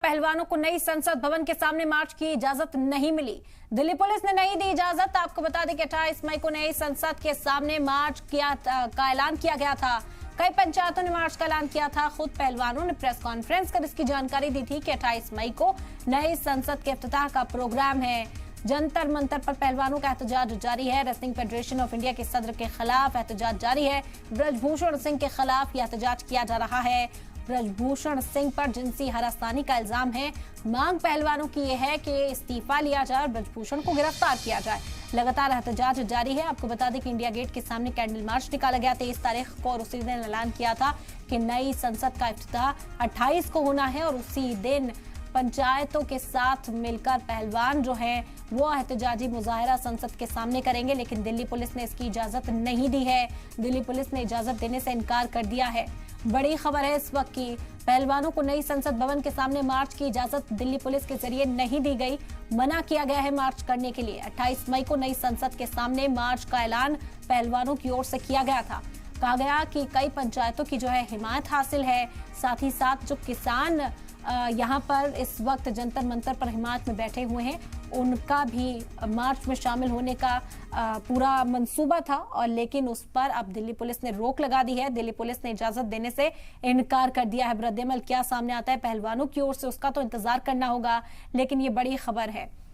पहलवानों को नई संसद भवन के सामने मार्च की इजाजत नहीं मिली। दिल्ली पुलिस ने नहीं दी इजाजत। आपको बता दें कि 28 मई को नई संसद के सामने मार्च का ऐलान किया गया था। कई पंचायतों ने मार्च का ऐलान किया था। खुद पहलवानों ने प्रेस कॉन्फ्रेंस कर इसकी जानकारी दी थी कि 28 मई को नई संसद के इफ्तिताह का प्रोग्राम है। जंतर मंतर पर पहलवानों का एहतजाज जारी है। रेसलिंग फेडरेशन ऑफ इंडिया के सदर के खिलाफ एहतजाज जारी है। ब्रजभूषण सिंह के खिलाफ यह एहतजाज किया जा रहा है। ब्रजभूषण सिंह पर जिनसी हरासनी का इल्जाम है। मांग पहलवानों की यह है कि इस्तीफा लिया जाए और ब्रजभूषण को गिरफ्तार किया जाए। लगातार एहतजाज जारी है। आपको बता दें कि इंडिया गेट के सामने कैंडल मार्च निकाला गया 23 तारीख को और उसी दिन ऐलान किया था कि नई संसद का इफ्तिताह 28 को होना है और उसी दिन पंचायतों के साथ मिलकर पहलवान जो है वो एहतजाजी मुजाहरा संसद के सामने करेंगे। लेकिन दिल्ली पुलिस ने इसकी इजाजत नहीं दी है। दिल्ली पुलिस ने इजाजत देने से इनकार कर दिया है। बड़ी खबर है इस वक्त की, पहलवानों को नई संसद भवन के सामने मार्च की इजाजत दिल्ली पुलिस के जरिए नहीं दी गई। मना किया गया है मार्च करने के लिए। 28 मई को नई संसद के सामने मार्च का ऐलान पहलवानों की ओर से किया गया था। कहा गया कि कई पंचायतों की जो है हिमायत हासिल है। साथ ही साथ जो किसान यहाँ पर इस वक्त जंतर मंतर पर हिमायत में बैठे हुए हैं उनका भी मार्च में शामिल होने का पूरा मंसूबा था, और लेकिन उस पर अब दिल्ली पुलिस ने रोक लगा दी है। दिल्ली पुलिस ने इजाजत देने से इनकार कर दिया है। रद्द-ए-अमल क्या सामने आता है पहलवानों की ओर से उसका तो इंतजार करना होगा, लेकिन ये बड़ी खबर है।